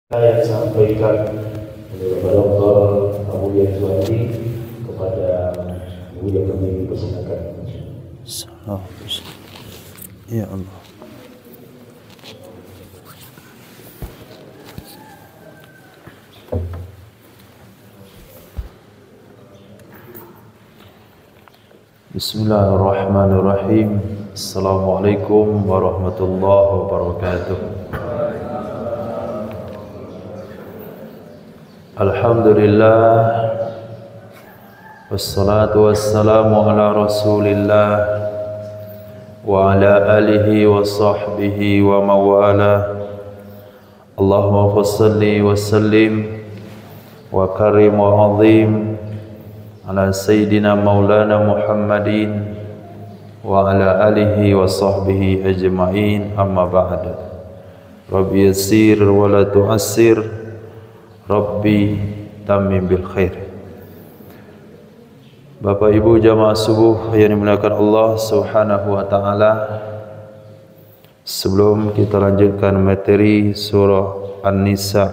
Saya sampaikan oleh Bapak Dr. Abu Yazwandi kepada Ibu yang kami persilakan. Ya Allah. Bismillahirrahmanirrahim. Assalamualaikum warahmatullahi wabarakatuh. Alhamdulillah, wassalatu wassalamu ala rasulillah wa ala alihi wa sahbihi wa mawala. Allahumma fassalli wa sallim wa karim wa azim ala sayyidina maulana Muhammadin wa ala alihi wa sahbihi ajma'in, amma ba'd. Rabbi yassir wa la tu'assir, Rabbi tamim bil khair. Bapak Ibu jamaah subuh yang dimuliakan Allah Subhanahu wa taala, sebelum kita lanjutkan materi surah An-Nisa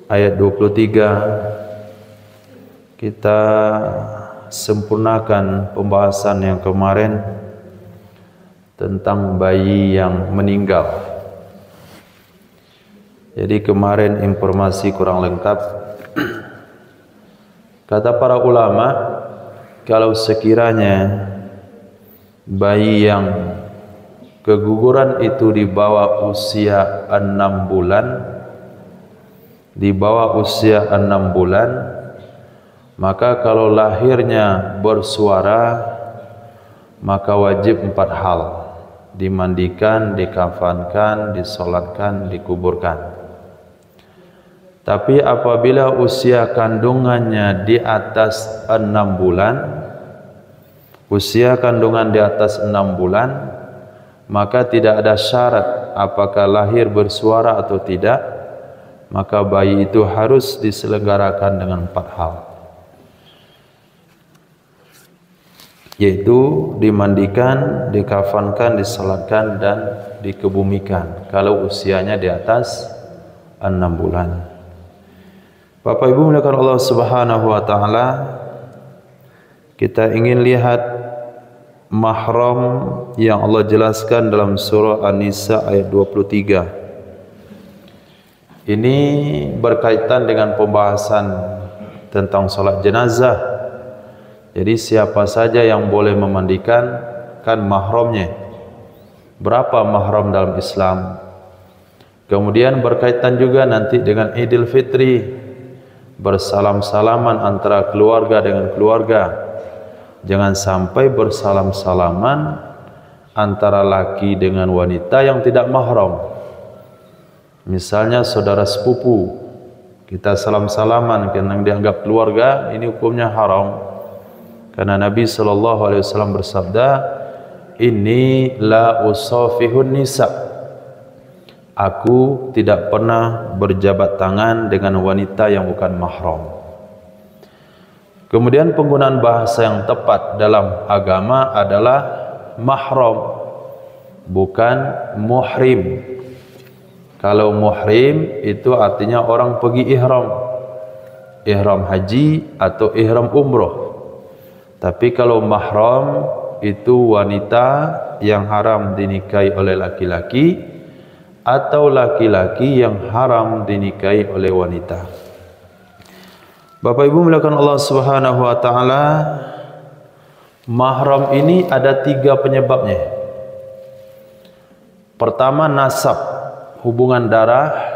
ayat 23, kita sempurnakan pembahasan yang kemarin tentang bayi yang meninggal. Jadi kemarin informasi kurang lengkap. Kata para ulama, kalau sekiranya bayi yang keguguran itu di bawah usia 6 bulan, maka kalau lahirnya bersuara, maka wajib 4 hal: dimandikan, dikafankan, disolatkan, dikuburkan. Tapi apabila usia kandungannya di atas 6 bulan, maka tidak ada syarat apakah lahir bersuara atau tidak, maka bayi itu harus diselenggarakan dengan 4 hal, yaitu dimandikan, dikafankan, disalatkan, dan dikebumikan kalau usianya di atas 6 bulan. Bapak Ibu muliakan Allah Subhanahu wa taala, kita ingin lihat mahram yang Allah jelaskan dalam surah An-Nisa ayat 23. Ini berkaitan dengan pembahasan tentang salat jenazah. Jadi siapa saja yang boleh memandikan, kan mahramnya. Berapa mahram dalam Islam? Kemudian berkaitan juga nanti dengan Idul Fitri, bersalam-salaman antara keluarga dengan keluarga. Jangan sampai bersalam-salaman antara laki dengan wanita yang tidak mahram. Misalnya saudara sepupu, kita salam-salaman karena dianggap keluarga, ini hukumnya haram. Karena Nabi SAW bersabda, "Inni la usafihun nisa." Aku tidak pernah berjabat tangan dengan wanita yang bukan mahram. Kemudian penggunaan bahasa yang tepat dalam agama adalah mahram, bukan muhrim. Kalau muhrim itu artinya orang pergi ihram haji atau ihram umroh. Tapi kalau mahram itu wanita yang haram dinikahi oleh laki-laki atau laki-laki yang haram dinikahi oleh wanita. Bapak Ibu muliakan Allah Subhanahu wa taala, mahram ini ada 3 penyebabnya. Pertama, nasab, hubungan darah.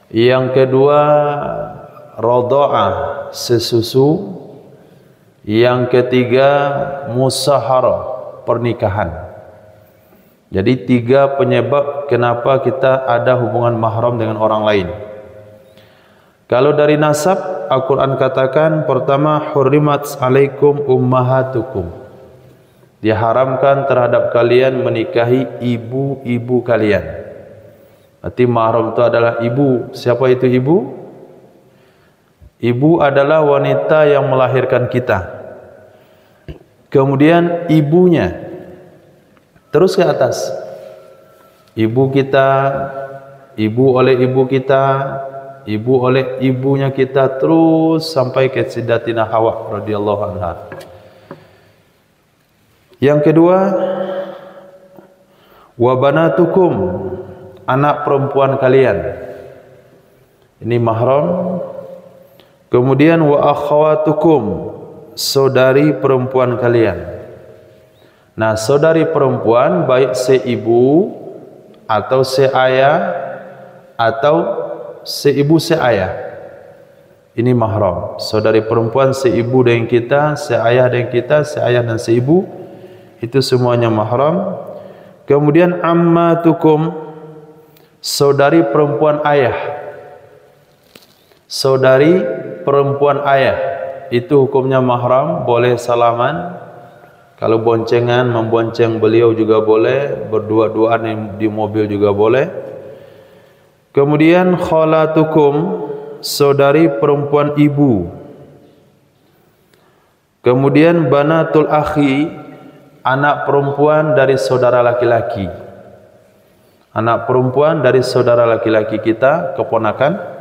Yang kedua, radha'ah, sesusu. Yang ketiga, musaharah, pernikahan. Jadi 3 penyebab kenapa kita ada hubungan mahram dengan orang lain. Kalau dari nasab, Al-Quran katakan pertama, hurrimat alaikum ummahatukum. Diharamkan terhadap kalian menikahi ibu-ibu kalian. Berarti mahram itu adalah ibu. Siapa itu ibu? Ibu adalah wanita yang melahirkan kita. Kemudian ibunya, terus ke atas, ibu kita, ibu oleh ibu kita, ibu oleh ibunya kita, terus sampai ke Sayyidatina Hawa radhiyallahu anha. Yang kedua, wa banatukum, anak perempuan kalian. Ini mahram. Kemudian wa akhawatukum, saudari perempuan kalian. Nah, saudari perempuan baik seibu atau seayah atau seibu seayah. Ini mahram. Saudari perempuan seibu dengan kita, seayah dengan kita, seayah dan seibu, itu semuanya mahram. Kemudian ammatukum, saudari perempuan ayah. Saudari perempuan ayah itu hukumnya mahram, boleh salaman. Kalau boncengan, membonceng beliau juga boleh, berdua-duaan di mobil juga boleh. Kemudian khalatukum, saudari perempuan ibu. Kemudian banatul akhi, anak perempuan dari saudara laki-laki. Anak perempuan dari saudara laki-laki kita, keponakan.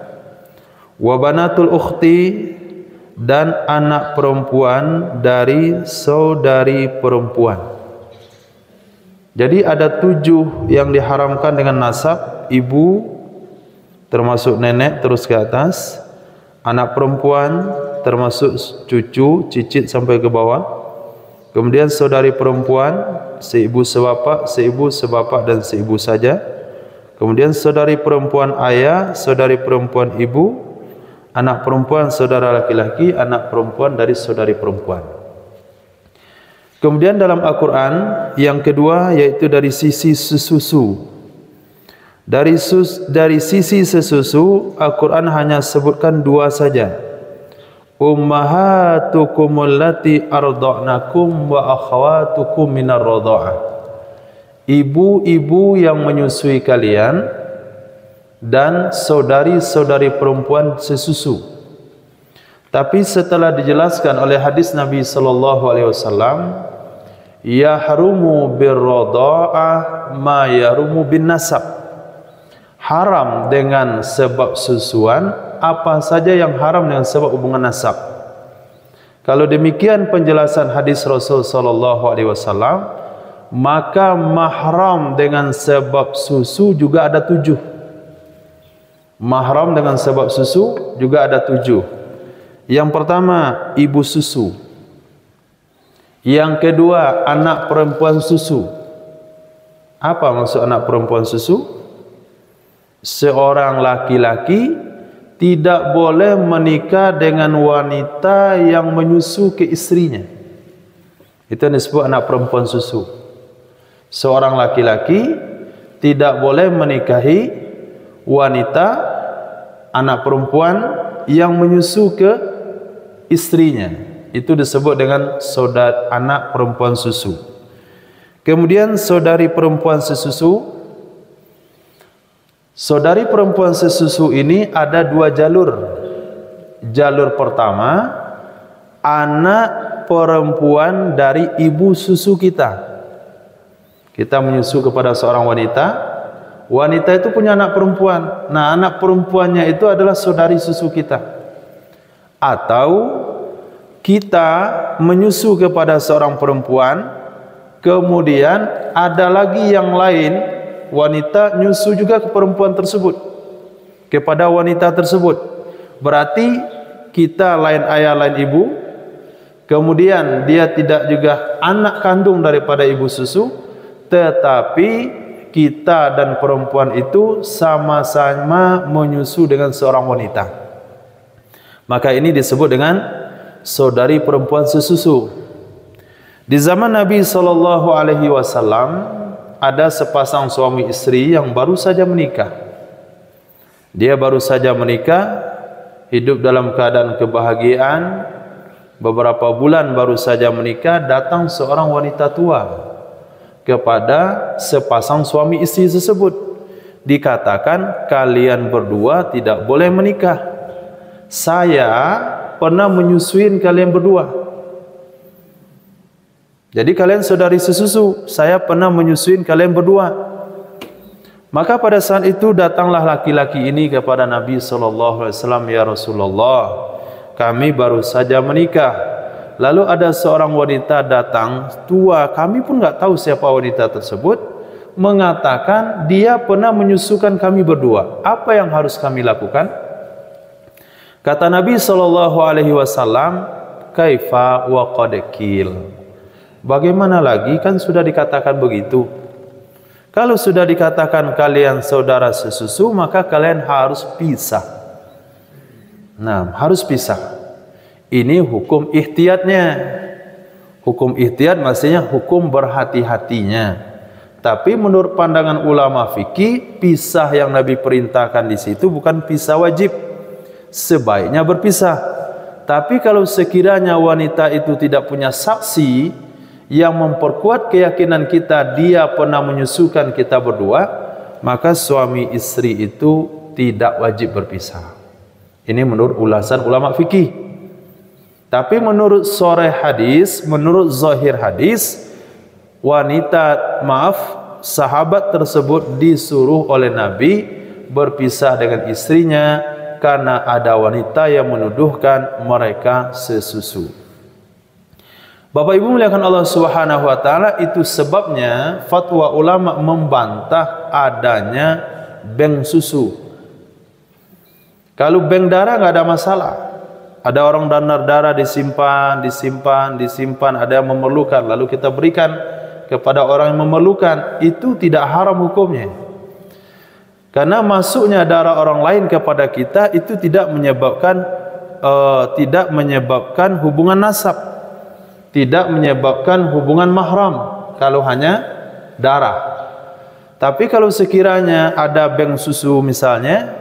Wa banatul ukhti, dan anak perempuan dari saudari perempuan. Jadi ada 7 yang diharamkan dengan nasab, ibu termasuk nenek terus ke atas, anak perempuan termasuk cucu, cicit sampai ke bawah, kemudian saudari perempuan, seibu sebapak, seibu sebapak dan seibu saja, kemudian saudari perempuan ayah, saudari perempuan ibu, anak perempuan saudara laki-laki, anak perempuan dari saudari perempuan. Kemudian dalam Al-Quran yang kedua yaitu dari sisi sesusu. Dari sisi sesusu Al-Quran hanya sebutkan 2 saja. Ummahatukumul lati arda'nakum wa akhawatukum minar radha'ah. Ibu-ibu yang menyusui kalian dan saudari-saudari perempuan sesusu. Tapi setelah dijelaskan oleh hadis Nabi sallallahu alaihi wasallam, yahrumu birradha'ah ma yahrumu bin nasab. Haram dengan sebab susuan apa saja yang haram dengan sebab hubungan nasab. Kalau demikian penjelasan hadis Rasul sallallahu alaihi wasallam, maka mahram dengan sebab susu juga ada 7. Mahram dengan sebab susu juga ada 7. Yang pertama, ibu susu. Yang kedua, anak perempuan susu. Apa maksud anak perempuan susu? Seorang laki-laki tidak boleh menikah dengan wanita yang menyusu ke istrinya. Itu yang disebut anak perempuan susu. Seorang laki-laki tidak boleh menikahi wanita, anak perempuan yang menyusu ke istrinya. Itu disebut dengan saudara anak perempuan susu. Kemudian saudari perempuan sesusu. Saudari perempuan sesusu ini ada 2 jalur. Jalur pertama, anak perempuan dari ibu susu kita. Kita menyusu kepada seorang wanita. Wanita itu punya anak perempuan. Nah, anak perempuannya itu adalah saudari susu kita. Atau kita menyusu kepada seorang perempuan, kemudian ada lagi yang lain, wanita nyusu juga ke perempuan tersebut, kepada wanita tersebut. Berarti kita lain ayah lain ibu, kemudian dia tidak juga anak kandung daripada ibu susu, tetapi kita dan perempuan itu sama-sama menyusu dengan seorang wanita. Maka ini disebut dengan saudari perempuan sesusu. Di zaman Nabi SAW ada sepasang suami istri yang baru saja menikah. Dia baru saja menikah, hidup dalam keadaan kebahagiaan. Beberapa bulan baru saja menikah, datang seorang wanita tua kepada sepasang suami istri tersebut. Dikatakan, kalian berdua tidak boleh menikah. Saya pernah menyusuin kalian berdua. Jadi kalian saudari sesusu, saya pernah menyusuin kalian berdua. Maka pada saat itu datanglah laki-laki ini kepada Nabi SAW, ya Rasulullah, kami baru saja menikah. Lalu ada seorang wanita datang, tua, kami pun nggak tahu siapa wanita tersebut, mengatakan dia pernah menyusukan kami berdua. Apa yang harus kami lakukan? Kata Nabi SAW, kaifa wa qad qil. Bagaimana lagi, kan sudah dikatakan begitu. Kalau sudah dikatakan kalian saudara sesusu, maka kalian harus pisah. Nah, harus pisah. Ini hukum ihtiyatnya. Hukum ihtiyat maksudnya hukum berhati-hatinya. Tapi menurut pandangan ulama fikih, pisah yang Nabi perintahkan di situ bukan pisah wajib. Sebaiknya berpisah. Tapi kalau sekiranya wanita itu tidak punya saksi yang memperkuat keyakinan kita dia pernah menyusukan kita berdua, maka suami istri itu tidak wajib berpisah. Ini menurut ulasan ulama fikih. Tapi menurut sharh hadis, menurut zahir hadis, sahabat tersebut disuruh oleh Nabi berpisah dengan istrinya karena ada wanita yang menuduhkan mereka sesusu. Bapak Ibu muliakan Allah Subhanahu wa taala, itu sebabnya fatwa ulama membantah adanya bank susu. Kalau bank darah nggak ada masalah. Ada orang donor darah disimpan, ada yang memerlukan, lalu kita berikan kepada orang yang memerlukan, itu tidak haram hukumnya. Karena masuknya darah orang lain kepada kita itu tidak menyebabkan hubungan nasab. Tidak menyebabkan hubungan mahram kalau hanya darah. Tapi kalau sekiranya ada bank susu misalnya,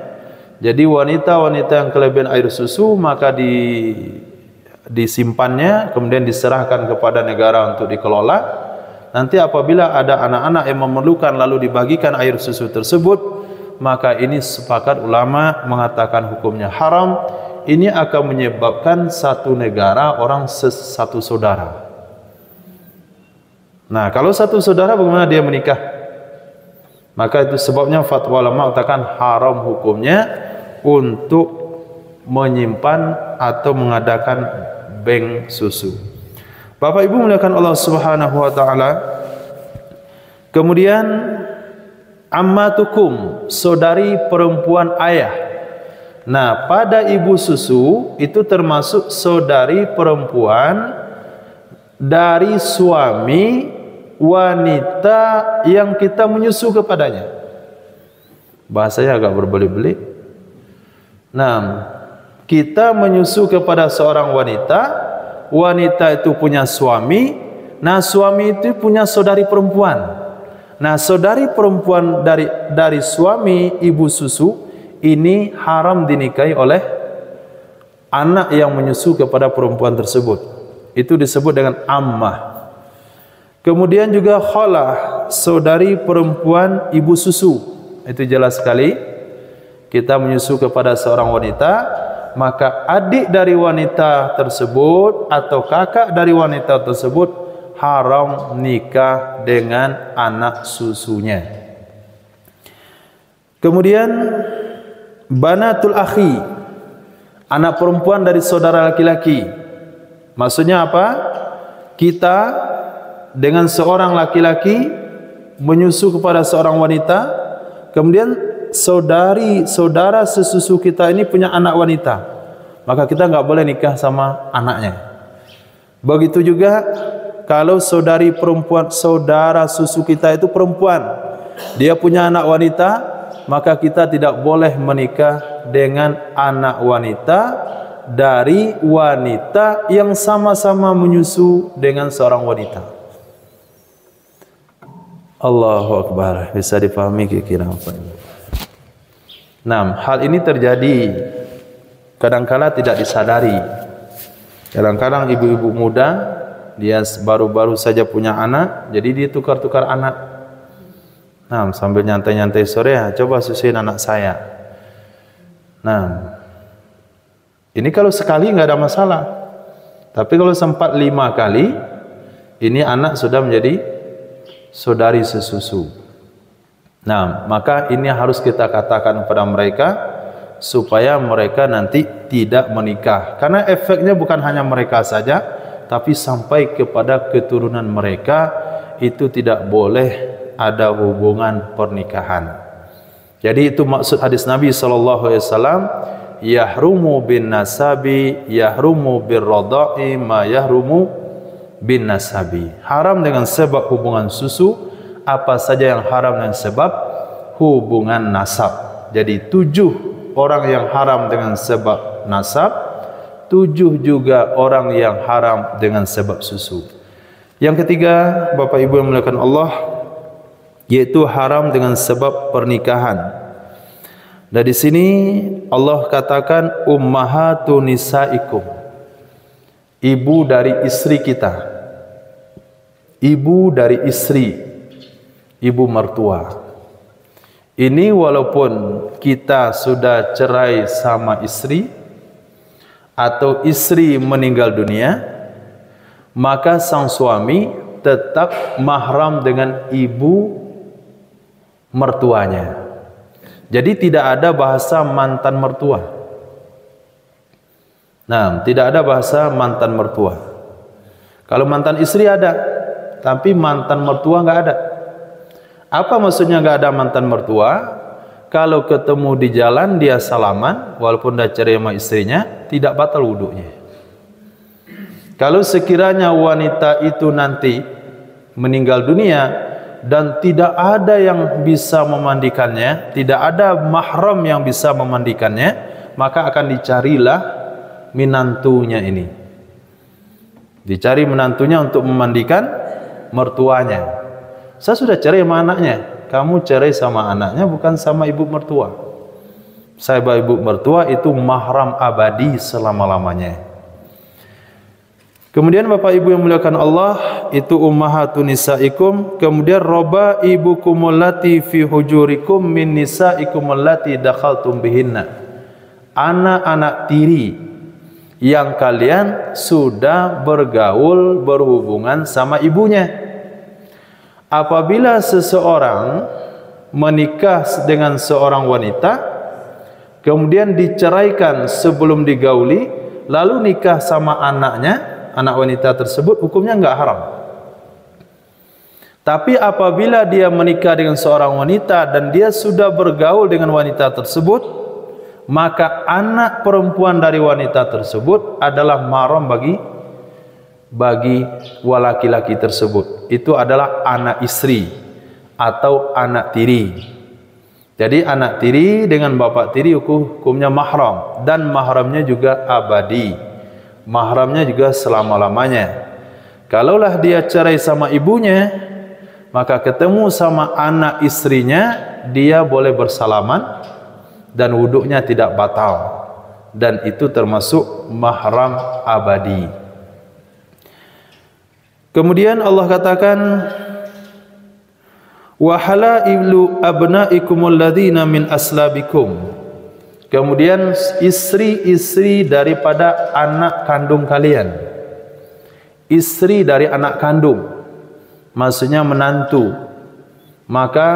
jadi wanita-wanita yang kelebihan air susu, maka disimpannya kemudian diserahkan kepada negara untuk dikelola. Nanti apabila ada anak-anak yang memerlukan lalu dibagikan air susu tersebut, maka ini sepakat ulama mengatakan hukumnya haram. Ini akan menyebabkan satu negara orang satu saudara. Nah, kalau satu saudara bagaimana dia menikah? Maka itu sebabnya fatwa ulama mengatakan haram hukumnya untuk menyimpan atau mengadakan bank susu. Bapak Ibu muliakan Allah Subhanahu wa taala. Kemudian ammatukum, saudari perempuan ayah. Nah, pada ibu susu itu termasuk saudari perempuan dari suami wanita yang kita menyusu kepadanya. Bahasanya agak berbeli-beli. Nah, kita menyusu kepada seorang wanita, wanita itu punya suami, nah suami itu punya saudari perempuan. Nah, saudari perempuan dari suami ibu susu ini haram dinikahi oleh anak yang menyusu kepada perempuan tersebut. Itu disebut dengan ammah. Kemudian juga khalah, saudari perempuan ibu susu. Itu jelas sekali. Kita menyusu kepada seorang wanita, maka adik dari wanita tersebut atau kakak dari wanita tersebut haram nikah dengan anak susunya. Kemudian banatul akhi, anak perempuan dari saudara laki-laki. Maksudnya apa? Kita dengan seorang laki-laki menyusu kepada seorang wanita, kemudian saudara sesusu kita ini punya anak wanita, maka kita nggak boleh nikah sama anaknya. Begitu juga kalau saudari perempuan, saudara susu kita itu perempuan, dia punya anak wanita, maka kita tidak boleh menikah dengan anak wanita dari wanita yang sama-sama menyusu dengan seorang wanita. Allahu Akbar. Bisa dipahami kira-kira apa ini? Nah, hal ini terjadi kadang-kala tidak disadari. Kadang-kadang ibu-ibu muda dia baru-baru saja punya anak, jadi dia tukar-tukar anak. Nah, sambil nyantai-nyantai sore, coba susuin anak saya. Nah, ini kalau sekali nggak ada masalah. Tapi kalau sempat 5 kali, ini anak sudah menjadi saudari sesusu. Nah, maka ini harus kita katakan kepada mereka supaya mereka nanti tidak menikah. Karena efeknya bukan hanya mereka saja, tapi sampai kepada keturunan mereka itu tidak boleh ada hubungan pernikahan. Jadi itu maksud hadis Nabi sallallahu alaihi wasallam, yahrumu bin nasabi yahrumu bir radai ma yahrumu bin nasabi. Haram dengan sebab hubungan susu apa saja yang haram dengan sebab hubungan nasab. Jadi 7 orang yang haram dengan sebab nasab, 7 juga orang yang haram dengan sebab susu. Yang ketiga, Bapak Ibu yang dimuliakan Allah, yaitu haram dengan sebab pernikahan. Dan di sini Allah katakan ummahatu nisaikum, ibu dari istri kita, ibu dari istri, ibu mertua. Ini walaupun kita sudah cerai sama istri atau istri meninggal dunia, maka sang suami tetap mahram dengan ibu mertuanya. Jadi tidak ada bahasa mantan mertua. Nah, tidak ada bahasa mantan mertua. Kalau mantan istri ada, tapi mantan mertua nggak ada. Apa maksudnya nggak ada mantan mertua? Kalau ketemu di jalan dia salaman, walaupun dah cerai sama istrinya, tidak batal wudunya. Kalau sekiranya wanita itu nanti meninggal dunia dan tidak ada yang bisa memandikannya, tidak ada mahram yang bisa memandikannya, maka akan dicarilah menantunya ini. Dicari menantunya untuk memandikan mertuanya. Saya sudah cerai sama anaknya. Kamu cerai sama anaknya, bukan sama ibu mertua. Saya ibu mertua itu mahram abadi selama-lamanya. Kemudian Bapak Ibu yang muliakan Allah, itu ummahatun nisaikum. Kemudian roba ibukumul lati fi hujurikum min nisaikum allati dakhaltum bihinna. Anak-anak tiri yang kalian sudah bergaul berhubungan sama ibunya. Apabila seseorang menikah dengan seorang wanita, kemudian diceraikan sebelum digauli, lalu nikah sama anaknya, anak wanita tersebut, hukumnya enggak haram. Tapi apabila dia menikah dengan seorang wanita dan dia sudah bergaul dengan wanita tersebut, maka anak perempuan dari wanita tersebut adalah mahram bagi laki-laki tersebut. Itu adalah anak istri atau anak tiri. Jadi anak tiri dengan bapak tiri hukumnya mahram, dan mahramnya juga abadi. Mahramnya juga selama-lamanya. Kalaulah dia cerai sama ibunya, maka ketemu sama anak istrinya, dia boleh bersalaman dan wuduknya tidak batal, dan itu termasuk mahram abadi. Kemudian Allah katakan wa halailu abnaikumul ladzina min aslabikum. Kemudian istri-istri daripada anak kandung kalian. Istri dari anak kandung, maksudnya menantu. Maka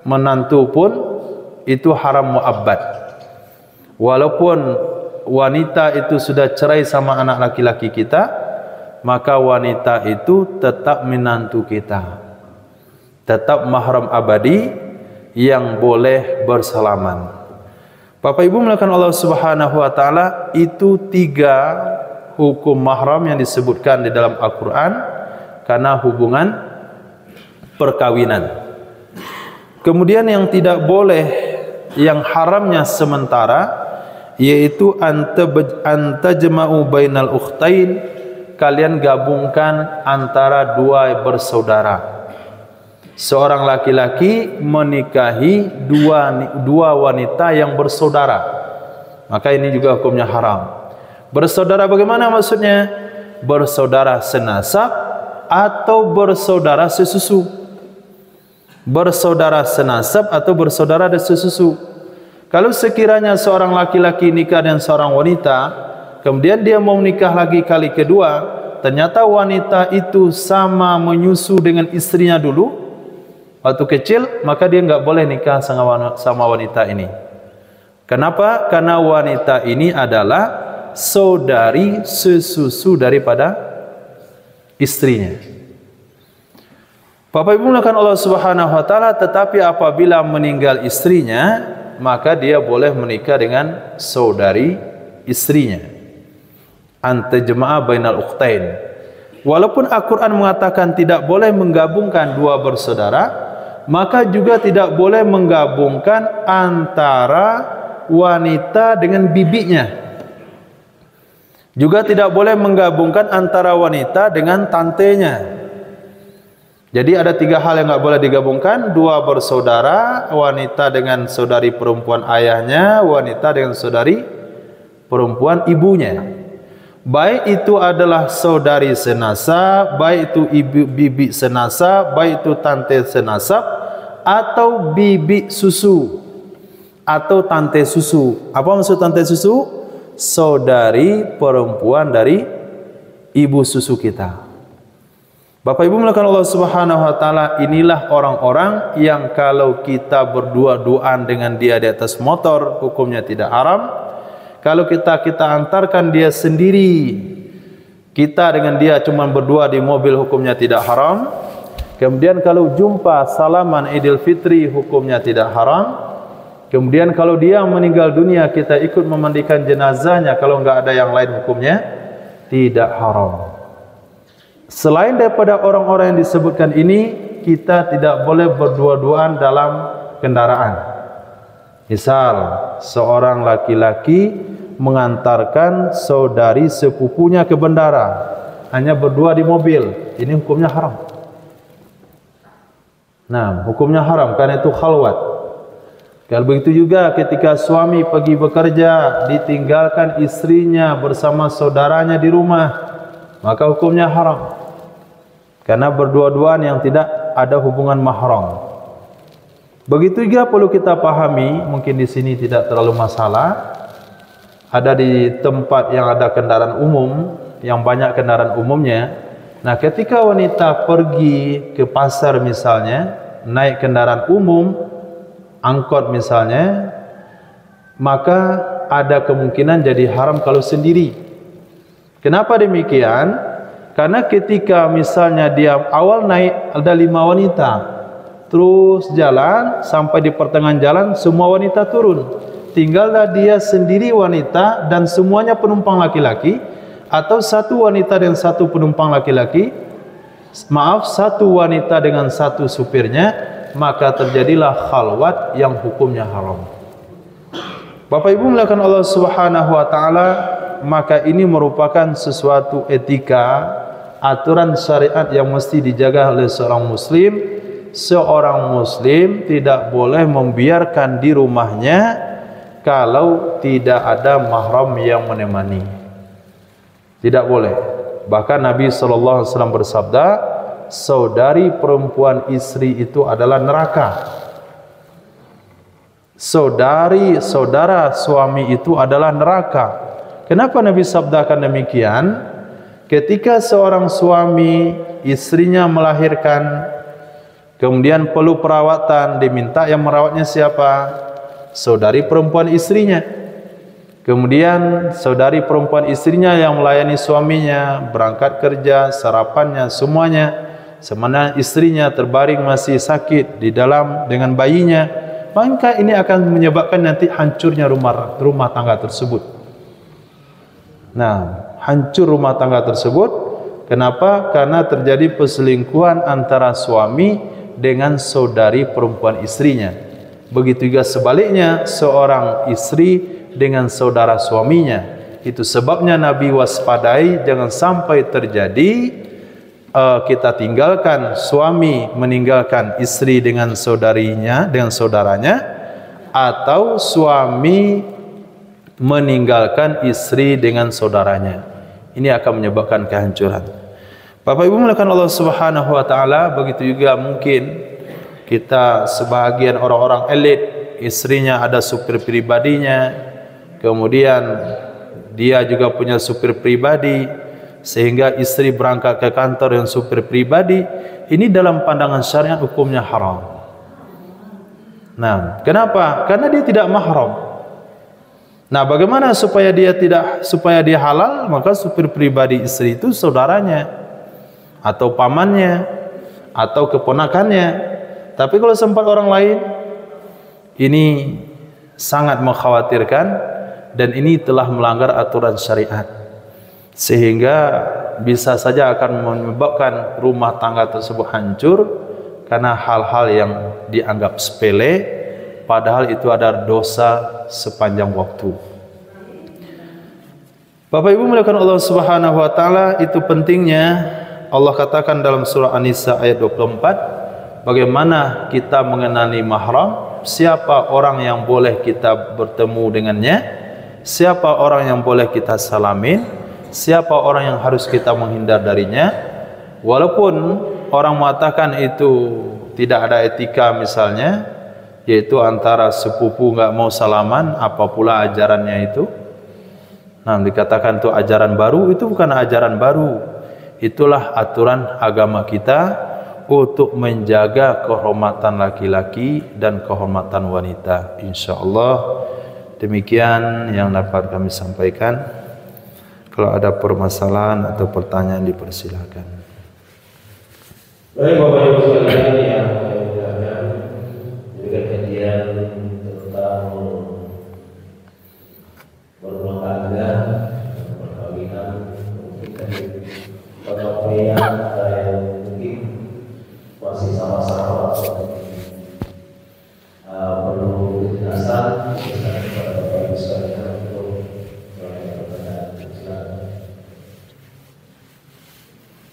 menantu pun itu haram muabbad. Walaupun wanita itu sudah cerai sama anak laki-laki kita, maka wanita itu tetap menantu kita, tetap mahram abadi yang boleh bersalaman. Bapak Ibu melakukan Allah Subhanahu wa taala, itu 3 hukum mahram yang disebutkan di dalam Al-Qur'an karena hubungan perkawinan. Kemudian yang tidak boleh, yang haramnya sementara, yaitu antajma'u bainal ukhtain, kalian gabungkan antara 2 bersaudara. Seorang laki-laki menikahi dua wanita yang bersaudara, maka ini juga hukumnya haram. Bersaudara bagaimana maksudnya? Bersaudara senasab atau bersaudara sesusu. Bersaudara senasab atau bersaudara sesusu. Kalau sekiranya seorang laki-laki nikah dengan seorang wanita, kemudian dia mau menikah lagi kali kedua, ternyata wanita itu sama menyusu dengan istrinya dulu, waktu kecil, maka dia nggak boleh nikah sama wanita ini. Kenapa? Karena wanita ini adalah saudari sesusu daripada istrinya. Bapak Ibu mulakan Allah Subhanahu wa taala, tetapi apabila meninggal istrinya, maka dia boleh menikah dengan saudari istrinya. Anta jemaah bainal ukhtain. Walaupun Al-Quran mengatakan tidak boleh menggabungkan dua bersaudara, maka juga tidak boleh menggabungkan antara wanita dengan bibinya. Juga tidak boleh menggabungkan antara wanita dengan tantenya. Jadi ada tiga hal yang nggak boleh digabungkan: dua bersaudara, wanita dengan saudari perempuan ayahnya, wanita dengan saudari perempuan ibunya. Baik itu adalah saudari senasab, baik itu ibu bibi senasab, baik itu tante senasab, atau bibi susu atau tante susu. Apa maksud tante susu? Saudari perempuan dari ibu susu kita. Bapak Ibu mulakan Allah Subhanahu wa taala, inilah orang-orang yang kalau kita berdua-duaan dengan dia di atas motor, hukumnya tidak haram. Kalau kita antarkan dia sendiri, kita dengan dia cuma berdua di mobil, hukumnya tidak haram. Kemudian kalau jumpa salaman Idul Fitri, hukumnya tidak haram. Kemudian kalau dia meninggal dunia, kita ikut memandikan jenazahnya, kalau enggak ada yang lain, hukumnya tidak haram. Selain daripada orang-orang yang disebutkan ini, kita tidak boleh berdua-duaan dalam kendaraan. Misal seorang laki-laki mengantarkan saudari sepupunya ke bandara, hanya berdua di mobil, ini hukumnya haram. Nah, hukumnya haram karena itu khalwat. Kalau begitu juga ketika suami pergi bekerja, ditinggalkan istrinya bersama saudaranya di rumah, maka hukumnya haram. Karena berdua-duaan yang tidak ada hubungan mahram. Begitu juga perlu kita pahami, mungkin di sini tidak terlalu masalah. Ada di tempat yang ada kendaraan umum, yang banyak kendaraan umumnya. Nah, ketika wanita pergi ke pasar misalnya, naik kendaraan umum, angkot misalnya, maka ada kemungkinan jadi haram kalau sendiri. Kenapa demikian? Karena ketika misalnya dia awal naik ada 5 wanita, terus jalan sampai di pertengahan jalan semua wanita turun, tinggallah dia sendiri wanita dan semuanya penumpang laki-laki, atau satu wanita dengan satu penumpang laki-laki, satu wanita dengan satu supirnya, maka terjadilah khalwat yang hukumnya haram. Bapak Ibu mulakan Allah Subhanahu wa taala, maka ini merupakan sesuatu etika, aturan syariat yang mesti dijaga oleh seorang muslim. Seorang muslim tidak boleh membiarkan di rumahnya kalau tidak ada mahram yang menemani. Tidak boleh. Bahkan Nabi SAW bersabda, saudari perempuan istri itu adalah neraka. Saudara suami itu adalah neraka. Kenapa Nabi sabdakan demikian? Ketika seorang suami istrinya melahirkan, kemudian perlu perawatan, diminta yang merawatnya siapa? Saudari perempuan istrinya. Kemudian saudari perempuan istrinya yang melayani suaminya, berangkat kerja, sarapannya, semuanya. Semana istrinya terbaring masih sakit di dalam dengan bayinya, maka ini akan menyebabkan nanti hancurnya rumah tangga tersebut. Nah, hancur rumah tangga tersebut. Kenapa? Karena terjadi perselingkuhan antara suami dengan saudari perempuan istrinya. Begitu juga sebaliknya, seorang istri dengan saudara suaminya. Itu sebabnya Nabi waspadai jangan sampai terjadi kita tinggalkan, suami meninggalkan istri dengan saudarinya, dengan saudaranya, atau suami meninggalkan istri dengan saudaranya. Ini akan menyebabkan kehancuran. Bapak Ibu mulakan Allah Subhanahu wa taala, begitu juga mungkin kita sebahagian orang-orang elit, istrinya ada supir pribadinya, kemudian dia juga punya supir pribadi, sehingga istri berangkat ke kantor dengan supir pribadi. Ini dalam pandangan syariat hukumnya haram. Nah, kenapa? Karena dia tidak mahram. Nah, bagaimana supaya dia halal? Maka supir pribadi istri itu saudaranya atau pamannya atau keponakannya. Tapi kalau sempat orang lain, ini sangat mengkhawatirkan dan ini telah melanggar aturan syariat, sehingga bisa saja akan menyebabkan rumah tangga tersebut hancur karena hal-hal yang dianggap sepele, padahal itu ada dosa sepanjang waktu. Bapak Ibu mulakan Allah Subhanahu wa taala, itu pentingnya Allah katakan dalam surah An-Nisa ayat 24, bagaimana kita mengenali mahram, siapa orang yang boleh kita bertemu dengannya, siapa orang yang boleh kita salamin, siapa orang yang harus kita menghindar darinya. Walaupun orang mengatakan itu tidak ada etika misalnya, yaitu antara sepupu nggak mau salaman, apa pula ajarannya itu. Nah, dikatakan itu ajaran baru, itu bukan ajaran baru. Itulah aturan agama kita untuk menjaga kehormatan laki-laki dan kehormatan wanita. Insyaallah demikian yang dapat kami sampaikan. Kalau ada permasalahan atau pertanyaan dipersilakan. Baik Bapak Ibu sekalian yang saya muliakan, juga kajian tentang berumah tangga, perkawinan, mungkin pencapaian ada yang mungkin masih sama-sama perlu kejelasan kepada Bapak Ibu sekalian untuk pertanyaan. Silakan.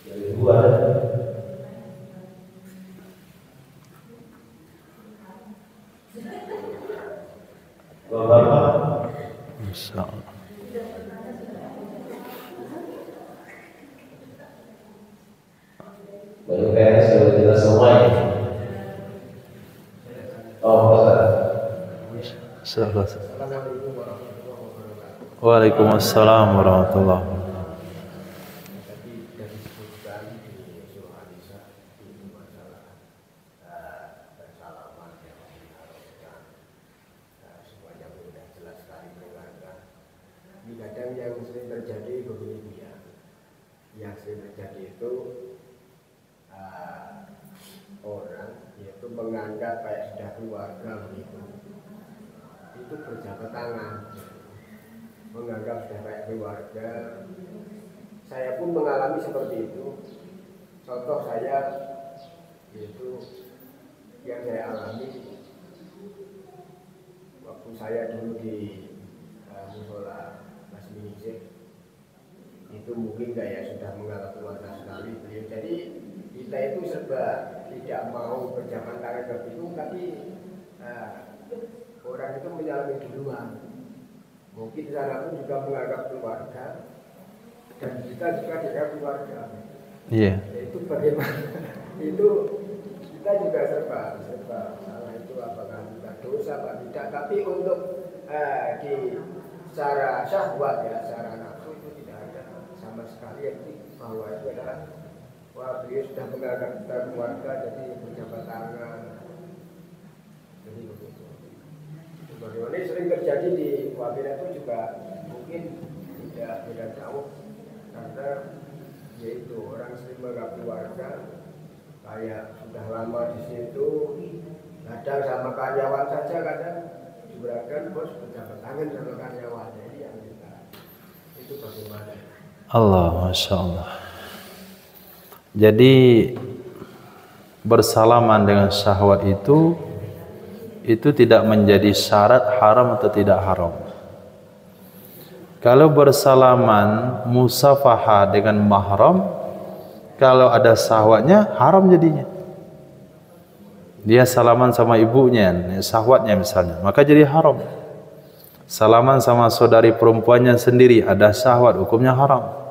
Dari dua. Insyaallah. Baru beres sudah jelas semuanya. Oh, Ustaz. Waalaikumsalam warahmatullahi wabarakatuh. Kadang yang sering terjadi begini ya, yang sering terjadi itu orang yaitu menganggap kayak sudah keluarga begitu, itu berjabat tangan, menganggap sudah kayak keluarga. Saya pun mengalami seperti itu. Contoh saya itu yang saya alami waktu saya dulu di musola itu mungkin kayak sudah menganggap keluarga sekali beliau. Jadi kita itu serba tidak mau berjabat tangan begitu, tapi orang itu menyalami duluan. Mungkin saya pun juga menganggap keluarga dan kita juga tidak keluarga. Iya. Itu bagaimana? Itu kita juga serba salah. Itu apakah kita dosa apa tidak? Tapi untuk di secara syahwat ya, secara nafsu itu tidak ada sama sekali yang bahwa itu adalah wah beliau sudah menganggap kita keluarga jadi berjabat tangan. Jadi begitu. Bagaimana sering terjadi di Wabila itu juga mungkin tidak beda jauh, karena yaitu orang sering menganggap keluarga kayak sudah lama di situ, kadang sama karyawan saja kadang diberangkan bos berjabat tangan sama karyawan. Jadi yang kita itu bagaimana? Allah, Masya Allah. Jadi bersalaman dengan syahwat itu tidak menjadi syarat haram atau tidak haram. Kalau bersalaman musafaha dengan mahram, kalau ada syahwatnya haram jadinya. Dia salaman sama ibunya, syahwatnya misalnya, maka jadi haram. Salaman sama saudari perempuannya sendiri, ada syahwat, hukumnya haram.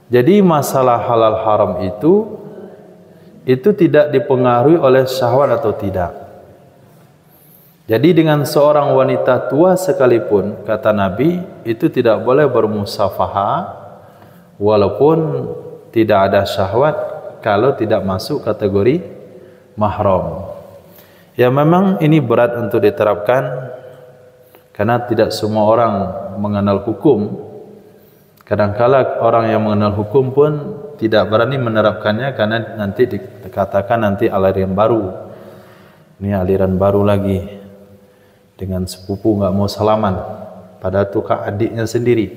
Jadi masalah halal haram itu tidak dipengaruhi oleh syahwat atau tidak. Jadi dengan seorang wanita tua sekalipun, kata Nabi, itu tidak boleh bermusafaha walaupun tidak ada syahwat kalau tidak masuk kategori mahram. Ya memang ini berat untuk diterapkan karena tidak semua orang mengenal hukum. Kadang-kala orang yang mengenal hukum pun tidak berani menerapkannya karena nanti dikatakan nanti aliran baru. Ini aliran baru lagi dengan sepupu nggak mau salaman, padahal itu adiknya sendiri.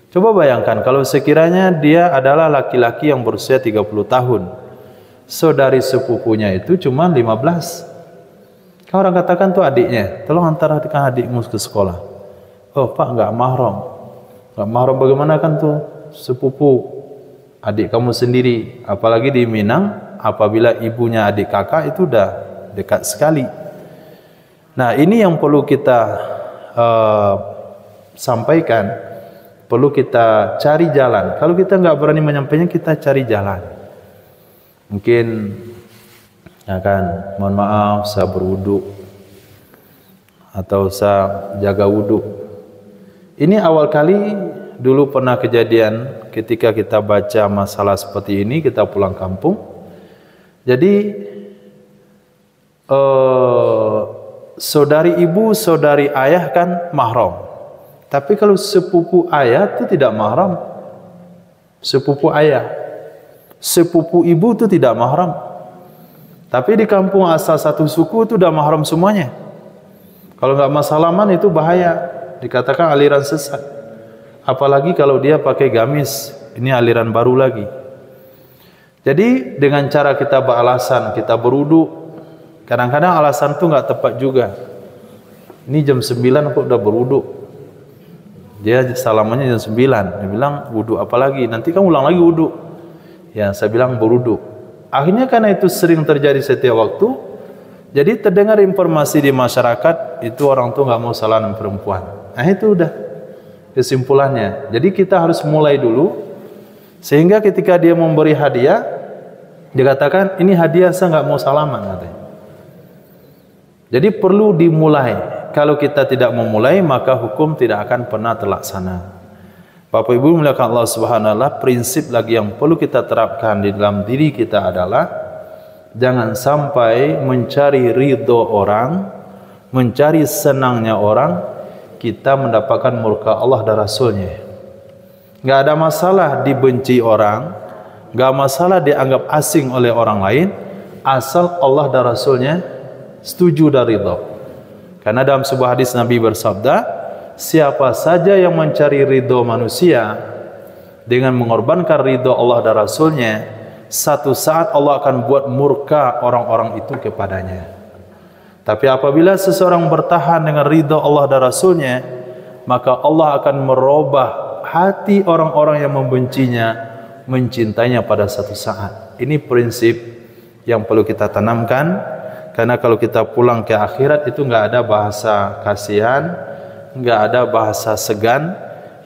Coba bayangkan kalau sekiranya dia adalah laki-laki yang berusia 30 tahun, saudari sepupunya itu cuma 15. Kalau orang katakan tuh adiknya, tolong antarkan adikmu ke sekolah. Oh pak, nggak mahram. Nggak mahram bagaimana kan tuh sepupu adik kamu sendiri. Apalagi di Minang, apabila ibunya adik kakak itu udah dekat sekali. Nah ini yang perlu kita sampaikan, perlu kita cari jalan. Kalau kita nggak berani menyampaikan, kita cari jalan. Mungkin ya kan, mohon maaf saya berwudu atau saya jaga wudu. Ini awal kali dulu pernah kejadian ketika kita baca masalah seperti ini, kita pulang kampung. Jadi saudari ibu, saudari ayah kan mahram. Tapi kalau sepupu ayah itu tidak mahram. Sepupu ayah, sepupu ibu itu tidak mahram. Tapi di kampung asal satu suku itu udah mahram semuanya. Kalau nggak masalaman itu bahaya, dikatakan aliran sesat. Apalagi kalau dia pakai gamis, ini aliran baru lagi. Jadi dengan cara kita beralasan, kita berwudu, kadang-kadang alasan itu nggak tepat juga. Ini jam 9 kok udah berwudu. Dia salamannya jam 9. Dia bilang wudu apalagi? Nanti kamu ulang lagi wudu. Ya saya bilang berwudu. Akhirnya karena itu sering terjadi setiap waktu, jadi terdengar informasi di masyarakat itu orang tua nggak mau salaman perempuan. Nah itu udah kesimpulannya. Jadi kita harus mulai dulu, sehingga ketika dia memberi hadiah, dikatakan ini hadiah saya nggak mau salaman katanya. Jadi perlu dimulai. Kalau kita tidak memulai, maka hukum tidak akan pernah terlaksana. Bapak Ibu muliakan Allah Subhanahu wa taala, prinsip lagi yang perlu kita terapkan di dalam diri kita adalah jangan sampai mencari ridho orang, mencari senangnya orang, kita mendapatkan murka Allah dan Rasulnya. Nggak ada masalah dibenci orang, nggak masalah dianggap asing oleh orang lain, asal Allah dan Rasulnya setuju dan ridho. Karena dalam sebuah hadis Nabi bersabda, siapa saja yang mencari ridho manusia dengan mengorbankan ridho Allah dan Rasulnya, satu saat Allah akan buat murka orang-orang itu kepadanya. Tapi apabila seseorang bertahan dengan ridho Allah dan Rasulnya, maka Allah akan merubah hati orang-orang yang membencinya mencintainya pada satu saat. Ini prinsip yang perlu kita tanamkan, karena kalau kita pulang ke akhirat itu nggak ada bahasa kasihan, nggak ada bahasa segan,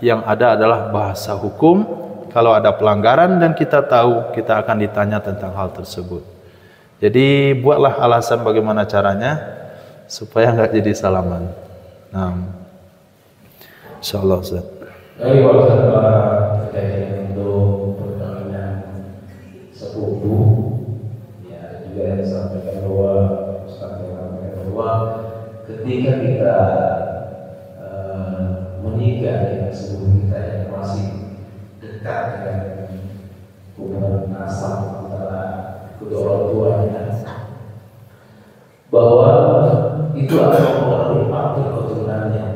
yang ada adalah bahasa hukum. Kalau ada pelanggaran dan kita tahu, kita akan ditanya tentang hal tersebut. Jadi buatlah alasan bagaimana caranya supaya nggak jadi salaman. Nah, insyaallah Ustaz. Dari waktu terkait untuk perkawinan sepupu, ya juga yang disampaikan bahwa ketika kita menikah dengan sepupu kita yang masih dekat dengan hubungan nasab antara kedua orang tuanya, bahwa itu akan mempengaruhi faktor keturunannya.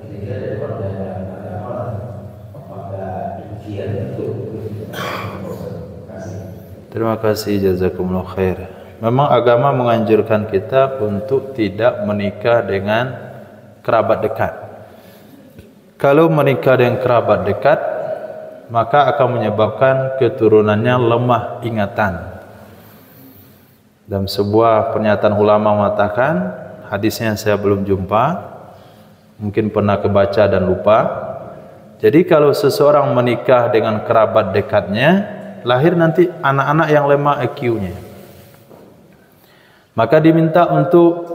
Kira-kira dari pandangan agama, apakah demikian itu? Terima kasih, jazakumullah khair. Memang agama menganjurkan kita untuk tidak menikah dengan kerabat dekat. Kalau menikah dengan kerabat dekat, maka akan menyebabkan keturunannya lemah ingatan. Dalam sebuah pernyataan ulama mengatakan, hadisnya saya belum jumpa, mungkin pernah kebaca dan lupa. Jadi kalau seseorang menikah dengan kerabat dekatnya, lahir nanti anak-anak yang lemah IQ-nya. Maka diminta untuk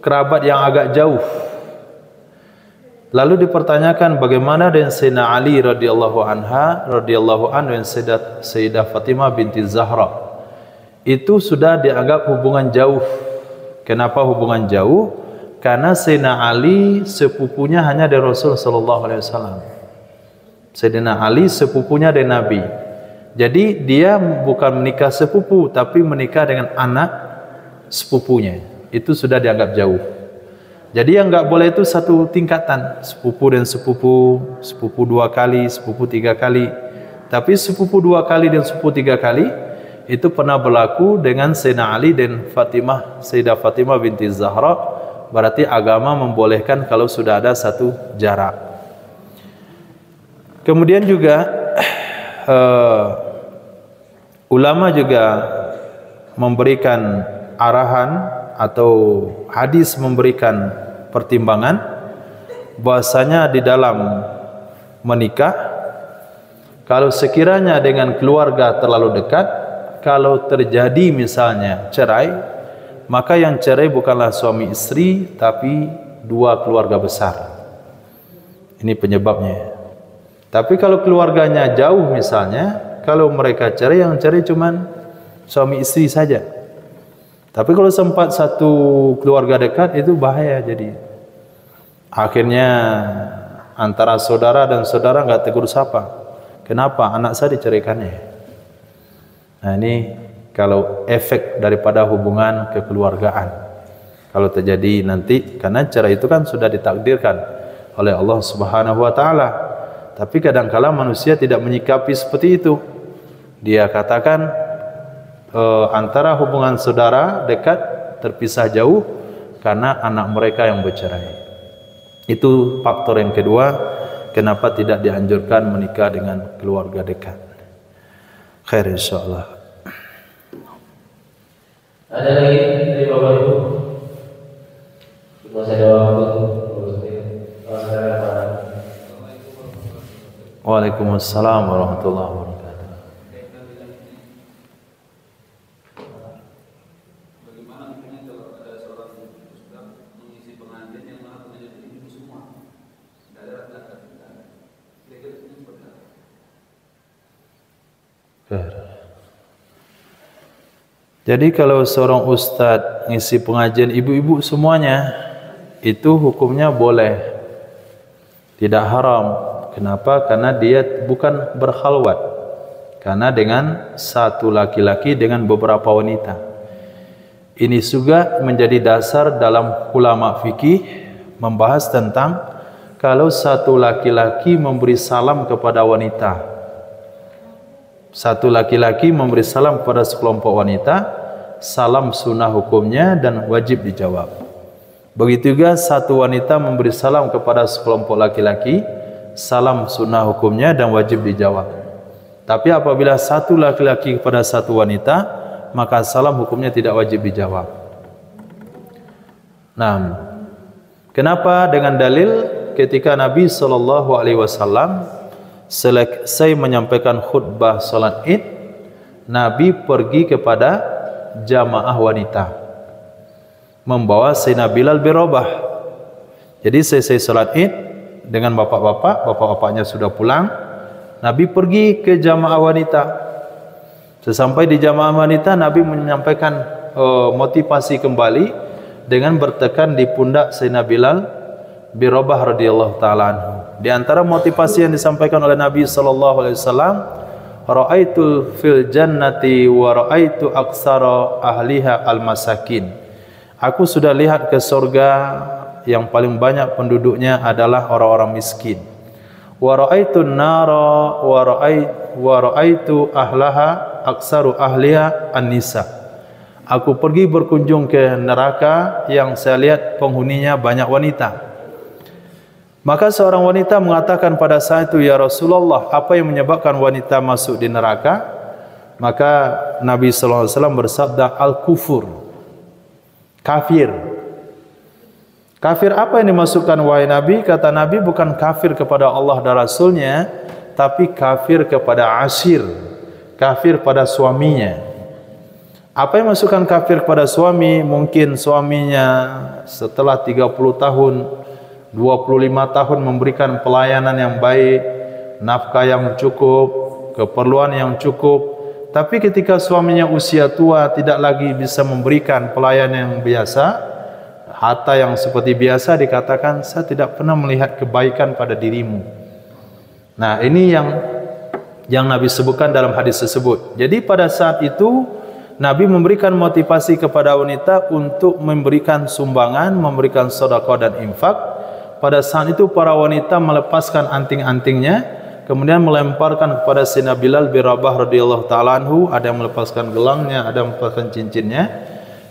kerabat yang agak jauh. Lalu dipertanyakan bagaimana dengan Sayyidina Ali radhiyallahu anha, radhiyallahu anhu, dan Sayyidah Fatimah binti Zahra. Itu sudah dianggap hubungan jauh. Kenapa hubungan jauh? Karena Sayyidina Ali sepupunya hanya dari Rasul sallallahu alaihi wasallam. Sayyidina Ali sepupunya dari Nabi. Jadi dia bukan menikah sepupu, tapi menikah dengan anak sepupunya. Itu sudah dianggap jauh. Jadi yang enggak boleh itu satu tingkatan, sepupu dan sepupu, sepupu 2 kali, sepupu 3 kali. Tapi sepupu 2 kali dan sepupu 3 kali itu pernah berlaku dengan Sayyidina Ali dan Fatimah, Sayyidah Fatimah binti Zahra. Berarti agama membolehkan kalau sudah ada satu jarak. Kemudian juga ulama juga memberikan arahan atau hadis memberikan pertimbangan bahwasanya di dalam menikah, kalau sekiranya dengan keluarga terlalu dekat, kalau terjadi misalnya cerai, maka yang cerai bukanlah suami istri, tapi 2 keluarga besar. Ini penyebabnya. Tapi kalau keluarganya jauh misalnya, kalau mereka cerai, yang cerai cuman suami istri saja. Tapi kalau sempat satu keluarga dekat, itu bahaya jadi. Akhirnya antara saudara dan saudara enggak tegur sapa. Kenapa? Anak saya diceraikannya. Nah ini kalau efek daripada hubungan kekeluargaan, kalau terjadi nanti, karena cerai itu kan sudah ditakdirkan oleh Allah Subhanahu wa taala. Tapi kadang-kala manusia tidak menyikapi seperti itu. Dia katakan antara hubungan saudara dekat terpisah jauh karena anak mereka yang bercerai. Itu faktor yang kedua kenapa tidak dianjurkan menikah dengan keluarga dekat. Khair insyaallah. Ada lagi dari Bapak Ibu? Masih ada waktu. Waalaikumsalam warahmatullahi wabarakatuh. Bagaimana kalau ada seorang ustaz mengisi pengajian yang mana pengajian itu semua? Tidak ada laki-laki. Kira-kira itu seperti apa? Jadi kalau seorang ustadz ngisi pengajian ibu-ibu semuanya, itu hukumnya boleh, tidak haram. Kenapa? Karena dia bukan berkhalwat. Karena dengan satu laki-laki dengan beberapa wanita. Ini juga menjadi dasar dalam ulama fikih membahas tentang kalau satu laki-laki memberi salam kepada wanita. Satu laki-laki memberi salam kepada sekelompok wanita, salam sunnah hukumnya dan wajib dijawab. Begitu juga satu wanita memberi salam kepada sekelompok laki-laki, salam sunnah hukumnya dan wajib dijawab. Tapi apabila satu laki-laki kepada satu wanita, maka salam hukumnya tidak wajib dijawab. Nah, kenapa? Dengan dalil ketika Nabi SAW selesai menyampaikan khutbah salat Id, Nabi pergi kepada jamaah wanita membawa Sayyidina Bilal bin Rabah. Jadi selesai salat Id dengan bapak-bapaknya sudah pulang, Nabi pergi ke jamaah wanita. Sesampai di jamaah wanita, Nabi menyampaikan motivasi kembali dengan bertekan di pundak Sayyidina Bilal bin Rabah radhiyallahu taala anhu. Di antara motivasi yang disampaikan oleh Nabi sallallahu alaihi wasallam, ra'aitu fil jannati wa ra'aitu aksara ahliha al-masakin. Aku sudah lihat ke surga yang paling banyak penduduknya adalah orang-orang miskin. Wa ra'aitu an-nara wa ra'aitu ahlaha aksaru ahliha an-nisa. Aku pergi berkunjung ke neraka yang saya lihat penghuninya banyak wanita. Maka seorang wanita mengatakan pada saat itu, ya Rasulullah, apa yang menyebabkan wanita masuk di neraka? Maka Nabi SAW bersabda, al-kufur, kafir. Kafir apa yang dimasukkan wahai Nabi? Kata Nabi, bukan kafir kepada Allah dan Rasulnya, tapi kafir kepada ashir, kafir pada suaminya. Apa yang masukkan kafir kepada suami? Mungkin suaminya setelah 30 tahun 25 tahun memberikan pelayanan yang baik, nafkah yang cukup, keperluan yang cukup, Tapi ketika suaminya usia tua, tidak lagi bisa memberikan pelayanan yang biasa, harta yang seperti biasa, dikatakan, saya tidak pernah melihat kebaikan pada dirimu. Nah, ini yang Nabi sebutkan dalam hadis tersebut. Jadi pada saat itu Nabi memberikan motivasi kepada wanita untuk memberikan sumbangan, memberikan sedekah dan infak. Pada saat itu para wanita melepaskan anting-antingnya, kemudian melemparkan kepada Sayyidina Bilal bin Rabah radhiyallahu taala anhu. Ada yang melepaskan gelangnya, ada yang melepaskan cincinnya.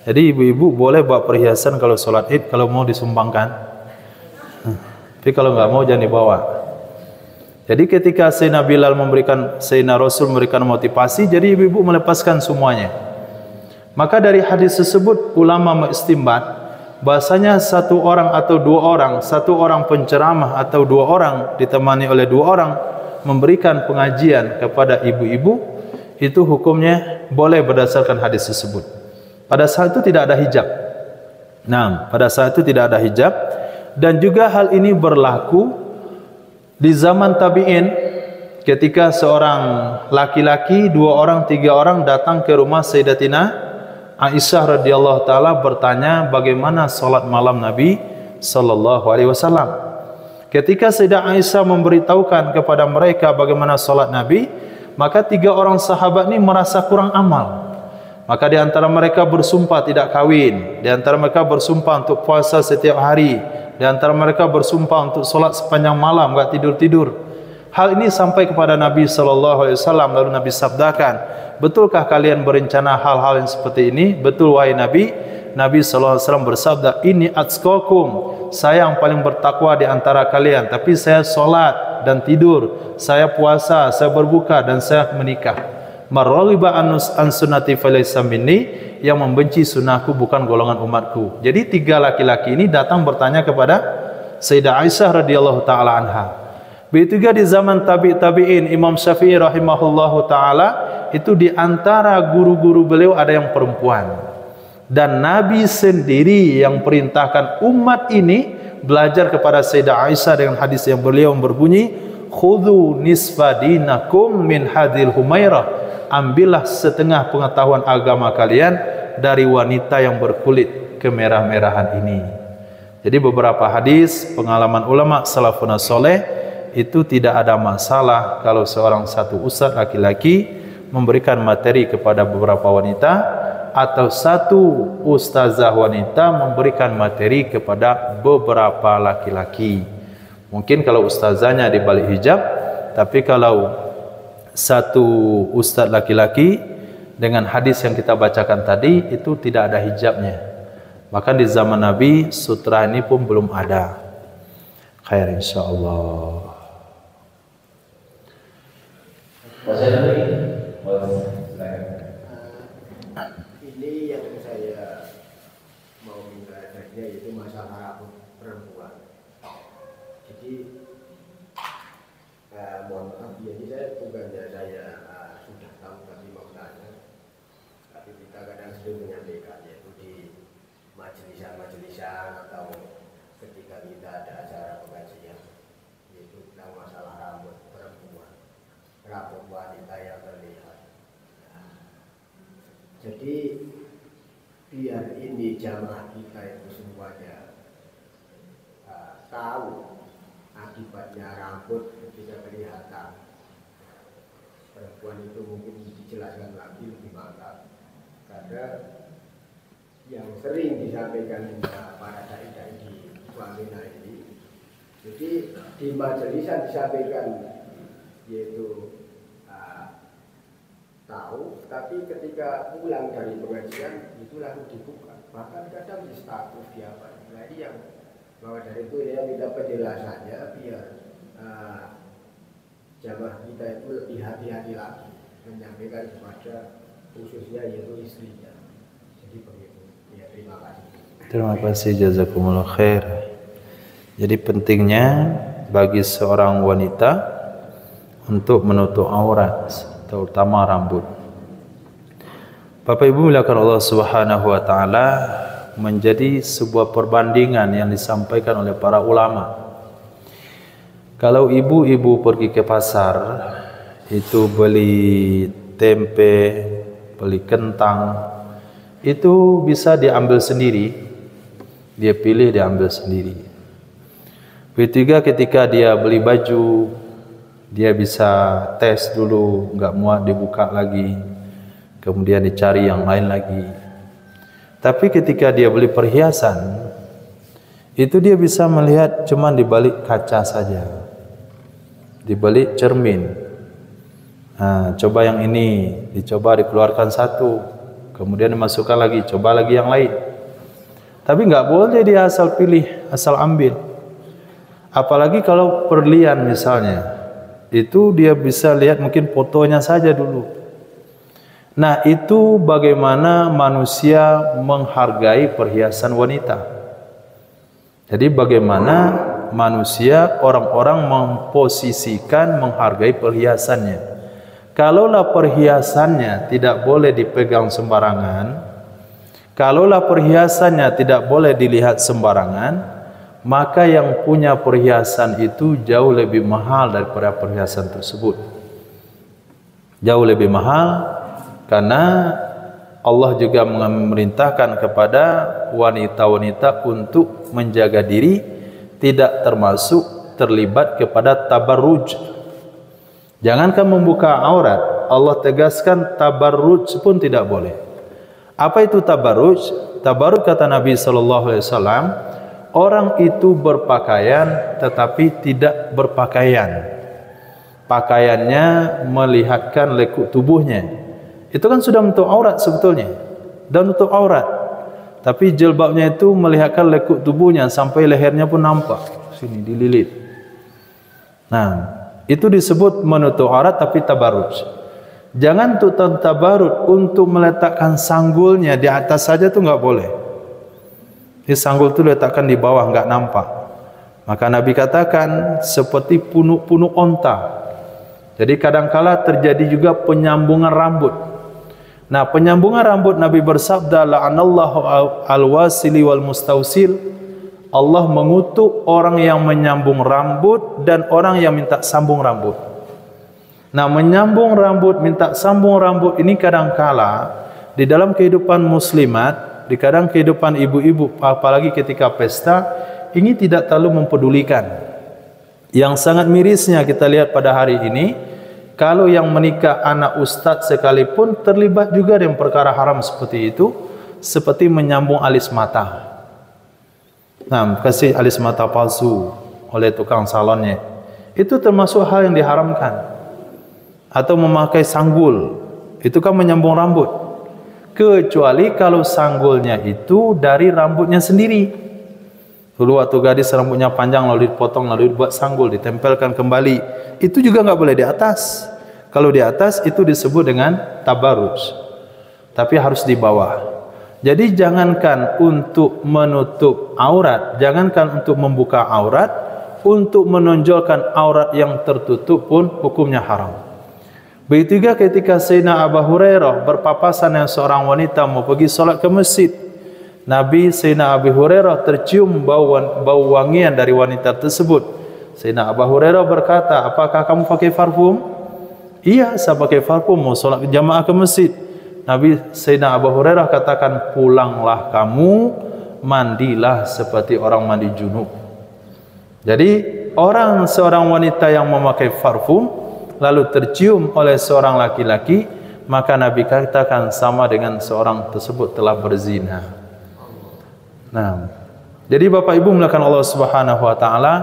Jadi ibu-ibu boleh bawa perhiasan kalau sholat Id, kalau mau disumbangkan. Tapi kalau nggak mau jangan dibawa. Jadi ketika Sayyidina Bilal Sayyidina Rasul memberikan motivasi, jadi ibu-ibu melepaskan semuanya. Maka dari hadis tersebut ulama mengistimbat bahasanya satu orang atau dua orang, satu orang penceramah atau dua orang ditemani oleh dua orang memberikan pengajian kepada ibu-ibu, itu hukumnya boleh berdasarkan hadis tersebut. Pada saat itu tidak ada hijab. Nah, pada saat itu tidak ada hijab, dan juga hal ini berlaku di zaman tabi'in, ketika seorang laki-laki, dua orang, tiga orang datang ke rumah Sayyidatina Aisyah radhiyallahu taala bertanya bagaimana salat malam Nabi sallallahu alaihi wasallam. Ketika Sayyidah Aisyah memberitahukan kepada mereka bagaimana salat Nabi, maka tiga orang sahabat ini merasa kurang amal. Maka di antara mereka bersumpah tidak kawin, di antara mereka bersumpah untuk puasa setiap hari, di antara mereka bersumpah untuk salat sepanjang malam, enggak tidur-tidur. Hal ini sampai kepada Nabi sallallahu alaihi wasallam, lalu Nabi sabdakan, betulkah kalian berencana hal-hal yang seperti ini? Betul wahai Nabi. Nabi sallallahu alaihi wasallam bersabda, ini atqakum, saya yang paling bertakwa di antara kalian, tapi saya salat dan tidur, saya puasa, saya berbuka dan saya menikah. Maraghiba an sunnati falaysa minni, yang membenci sunnahku bukan golongan umatku. Jadi tiga laki-laki ini datang bertanya kepada Sayyidah Aisyah radhiyallahu taala anha. Begitu juga di zaman tabi'in, Imam Syafi'i rahimahullahu taala, itu di antara guru-guru beliau ada yang perempuan. Dan Nabi sendiri yang perintahkan umat ini belajar kepada Sayyidah Aisyah dengan hadis yang beliau berbunyi, khudhu nisfa dinakum min hadil humairah, ambillah setengah pengetahuan agama kalian dari wanita yang berkulit kemerah-merahan ini. Jadi beberapa hadis pengalaman ulama salafun saleh itu tidak ada masalah kalau seorang satu ustaz laki-laki memberikan materi kepada beberapa wanita, atau satu ustazah wanita memberikan materi kepada beberapa laki-laki. Mungkin kalau ustazahnya di balik hijab, tapi kalau satu ustaz laki-laki dengan hadis yang kita bacakan tadi itu tidak ada hijabnya. Bahkan di zaman Nabi sutra ini pun belum ada. Khair insyaallah. Ini yang saya mau minta adanya yaitu masalah rambut perempuan. Jadi mohon maaf, jadi saya bukannya saya sudah tahu tapi mau tanya. Tapi kita kadang sering menyampaikan yaitu di majelis-majelisan atau ketika kita ada acara pengajian, yaitu tentang masalah rambut perempuan, rambut wanita yang terlihat. Jadi biar ini jamaah kita itu semuanya tahu akibatnya rambut ketika kelihatan. Perempuan itu mungkin dijelaskan lagi lebih mantap, karena yang sering disampaikan para dai-dai di Wamena ini, jadi di majelisan disampaikan yaitu tahu, tapi ketika pulang dari pengajian itu lalu dibuka, bahkan kadang di status di apa. Nah ini yang bahwa dari itu dia minta penjelasannya biar jamaah kita itu lebih hati-hati lagi menyampaikan kepada khususnya yaitu istrinya. Jadi begitu. Ya, terima kasih. Terima kasih, jazakumullah khair. Jadi pentingnya bagi seorang wanita untuk menutup aurat, terutama rambut. Bapak Ibu muliakan Allah Subhanahu wa taala, menjadi sebuah perbandingan yang disampaikan oleh para ulama. Kalau ibu-ibu pergi ke pasar itu beli tempe, beli kentang, itu bisa diambil sendiri. Dia pilih, diambil sendiri. Begitu juga ketika dia beli baju, dia bisa tes dulu, nggak muat dibuka lagi, kemudian dicari yang lain lagi. Tapi ketika dia beli perhiasan, itu dia bisa melihat cuma di balik kaca saja, di balik cermin. Nah, coba yang ini, dicoba dikeluarkan satu, kemudian dimasukkan lagi, coba lagi yang lain. Tapi nggak boleh dia asal pilih, asal ambil. Apalagi kalau berlian misalnya, itu dia bisa lihat mungkin fotonya saja dulu. Nah, itu bagaimana manusia menghargai perhiasan wanita. Jadi bagaimana manusia, orang-orang memposisikan, menghargai perhiasannya. Kalaulah perhiasannya tidak boleh dipegang sembarangan, kalaulah perhiasannya tidak boleh dilihat sembarangan, maka yang punya perhiasan itu jauh lebih mahal daripada perhiasan tersebut. Jauh lebih mahal, karena Allah juga memerintahkan kepada wanita-wanita untuk menjaga diri, tidak termasuk terlibat kepada tabarruj. Jangankan membuka aurat, Allah tegaskan tabarruj pun tidak boleh. Apa itu tabarruj? Tabarruj kata Nabi SAW, orang itu berpakaian tetapi tidak berpakaian. Pakaiannya melihatkan lekuk tubuhnya. Itu kan sudah menutup aurat sebetulnya, dan menutup aurat. Tapi jilbabnya itu melihatkan lekuk tubuhnya sampai lehernya pun nampak. Sini dililit. Nah, itu disebut menutup aurat tapi tabarruj. Jangan untuk tabarruj untuk meletakkan sanggulnya di atas saja, tuh nggak boleh. Di sanggul itu letakkan di bawah, nggak nampak. Maka Nabi katakan seperti punuk-punuk onta. Jadi kadangkala terjadi juga penyambungan rambut. Nah, penyambungan rambut, Nabi bersabda, la'anallahu al-wasili wal mustausil. Allah mengutuk orang yang menyambung rambut dan orang yang minta sambung rambut. Nah, menyambung rambut, minta sambung rambut ini kadangkala di dalam kehidupan muslimat, di kadang kehidupan ibu-ibu, apalagi ketika pesta, ini tidak terlalu mempedulikan. Yang sangat mirisnya kita lihat pada hari ini, kalau yang menikah anak ustadz sekalipun terlibat juga dengan perkara haram seperti itu, seperti menyambung alis mata. Nah, kasih alis mata palsu oleh tukang salonnya. Itu termasuk hal yang diharamkan. Atau memakai sanggul, itu kan menyambung rambut. Kecuali kalau sanggulnya itu dari rambutnya sendiri. Dulu waktu gadis rambutnya panjang lalu dipotong lalu dibuat sanggul, ditempelkan kembali. Itu juga nggak boleh di atas. Kalau di atas itu disebut dengan tabarruj. Tapi harus di bawah. Jadi jangankan untuk menutup aurat, jangankan untuk membuka aurat, untuk menonjolkan aurat yang tertutup pun hukumnya haram. Begitu juga ketika Sayyidina Abu Hurairah berpapasan dengan seorang wanita mau pergi solat ke masjid. Nabi Sayyidina Abu Hurairah tercium bau wangian dari wanita tersebut. Sayyidina Abu Hurairah berkata, apakah kamu pakai parfum? Iya, saya pakai parfum mau solat jamaah ke masjid. Nabi Sayyidina Abu Hurairah katakan, pulanglah kamu, mandilah seperti orang mandi junub. Jadi seorang wanita yang memakai parfum lalu tercium oleh seorang laki-laki, maka Nabi katakan sama dengan seorang tersebut telah berzina. Nah, jadi Bapak Ibu mulakan Allah Subhanahu wa taala,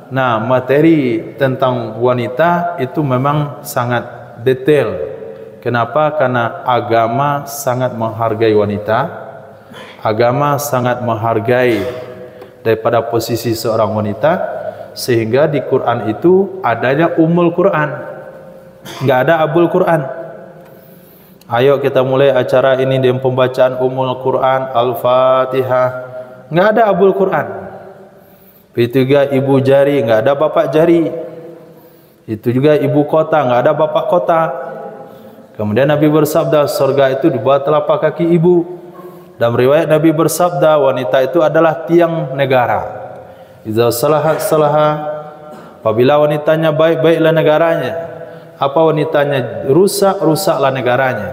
nah, materi tentang wanita itu memang sangat detail. Kenapa? Karena agama sangat menghargai wanita. Agama sangat menghargai daripada posisi seorang wanita, sehingga di Quran itu adanya Ummul Quran. Enggak ada Abul Quran. Ayo kita mulai acara ini dengan pembacaan Ummul Quran, Al-Fatihah. Enggak ada Abul Quran. Itu juga ibu jari, enggak ada bapak jari. Itu juga ibu kota, enggak ada bapak kota. Kemudian Nabi bersabda, surga itu di bawah telapak kaki ibu. Dalam riwayat Nabi bersabda, wanita itu adalah tiang negara. Idza salahat salaha, apabila wanitanya baik, baiklah negaranya. apa wanitanya rusak, rusaklah negaranya.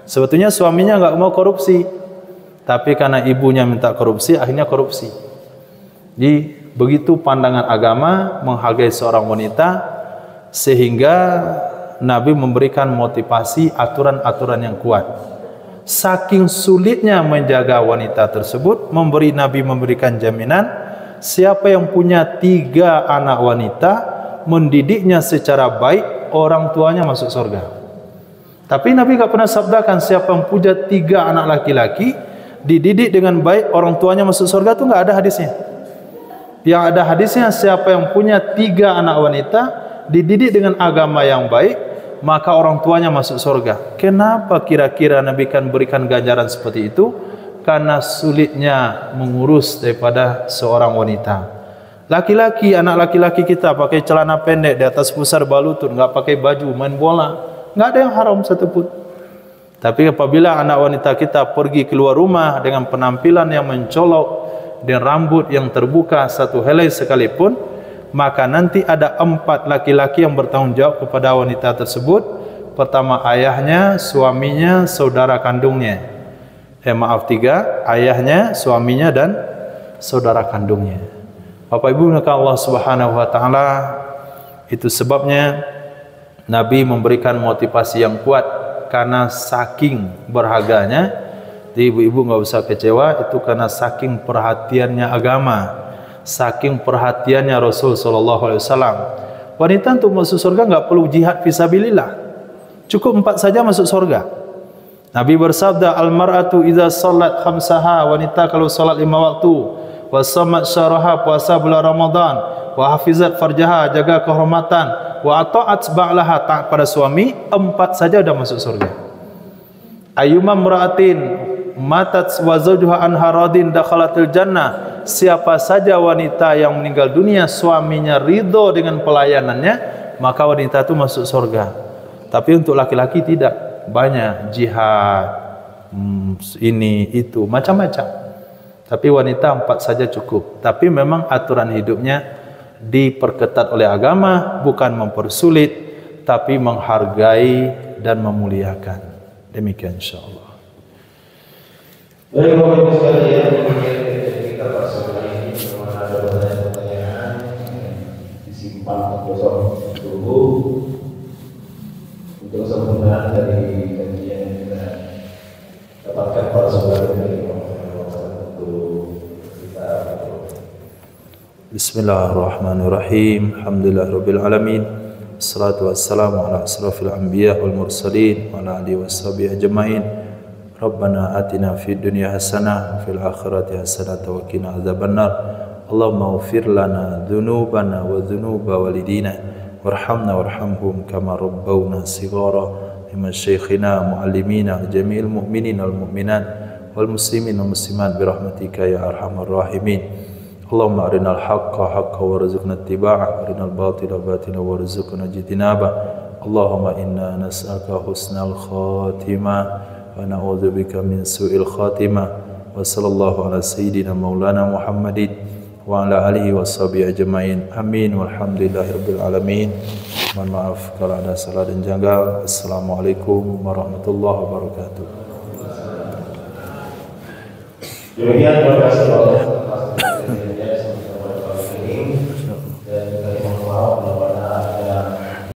Sebetulnya suaminya nggak mau korupsi, tapi karena ibunya minta korupsi, akhirnya korupsi. Jadi begitu pandangan agama menghargai seorang wanita, sehingga Nabi memberikan motivasi aturan-aturan yang kuat. Saking sulitnya menjaga wanita tersebut, Nabi memberikan jaminan, siapa yang punya 3 anak wanita, mendidiknya secara baik, orang tuanya masuk surga. Tapi Nabi tidak pernah sabdakan siapa yang punya 3 anak laki-laki, dididik dengan baik, orang tuanya masuk surga, itu nggak ada hadisnya. Yang ada hadisnya, siapa yang punya 3 anak wanita, dididik dengan agama yang baik, maka orang tuanya masuk surga. Kenapa kira-kira Nabi kan berikan ganjaran seperti itu? Karena sulitnya mengurus daripada seorang wanita. Laki-laki, anak laki-laki kita pakai celana pendek di atas pusar balutut, nggak pakai baju, main bola, nggak ada yang haram satupun. Tapi apabila anak wanita kita pergi keluar rumah dengan penampilan yang mencolok dan rambut yang terbuka satu helai sekalipun, maka nanti ada 4 laki-laki yang bertanggung jawab kepada wanita tersebut. Pertama ayahnya, suaminya, saudara kandungnya. 3, ayahnya, suaminya, dan saudara kandungnya. Bapak Ibu Allah Subhanahu wa taala, itu sebabnya Nabi memberikan motivasi yang kuat, karena saking berharganya. Jadi ibu-ibu nggak usah kecewa, itu karena saking perhatiannya agama, saking perhatiannya Rasul sallallahu alaihi wasallam. Wanita untuk masuk surga enggak perlu jihad fisabilillah. Cukup 4 saja masuk surga. Nabi bersabda, al-mar'atu idza shalat khamsaha, wanita kalau salat 5 waktu, wa shamat syahraha, puasa bulan Ramadan, wa hafizat farjaha, jaga kehormatan, wa ata'at ba'laha, taat pada suami, 4 saja sudah masuk surga. Ayyuma imra'atin matat wa zawjuha anha radin dakhalatil jannah, siapa saja wanita yang meninggal dunia suaminya ridho dengan pelayanannya, maka wanita itu masuk surga. Tapi untuk laki-laki tidak, banyak jihad, ini itu macam-macam. Tapi wanita 4 saja cukup. Tapi memang aturan hidupnya diperketat oleh agama, bukan mempersulit, tapi menghargai dan memuliakan. Demikian insyaallah. Baik, Bapak Ibu sekalian, kita bersama ini ada pertanyaan disimpan kosong tunggu untuk sempurna dari kajian yang kita dapatkan para saudara dari untuk kita. Bismillahirrahmanirrahim. Alhamdulillahirabbil alamin. Wassalatu wassalamu ala asrafil anbiya wal mursalin wa ala alihi washabihi ajmain. Rabbana atina fid dunya hasanah wa fil akhirati hasanah wa qina adzabannar. Allahumma ighfir lana dzunubana wa dzunuba walidina warhamna warhamhum kama rabbawna shighara. Liman syekhina muallimina jami'il mu'minin wal mu'minat wal muslimin wal muslimat bi rahmatika ya arhamar rahimin. Allahumma arinal haqqa haqqan warzuqna ittiba'ah, arinal batila batilan warzuqna ijtinabah. Allahumma inna nas'aluka husnal khatimah wa na'udzubika min su'il khatimah. Wa sallallahu ala sayyidina maulana Muhammadin wa ala alihi washabihi ajmain. Amin walhamdulillahirabbil alamin. Mohon maaf kalau ada salah dan janggal. Assalamualaikum warahmatullahi wabarakatuh. Demikian terima kasih.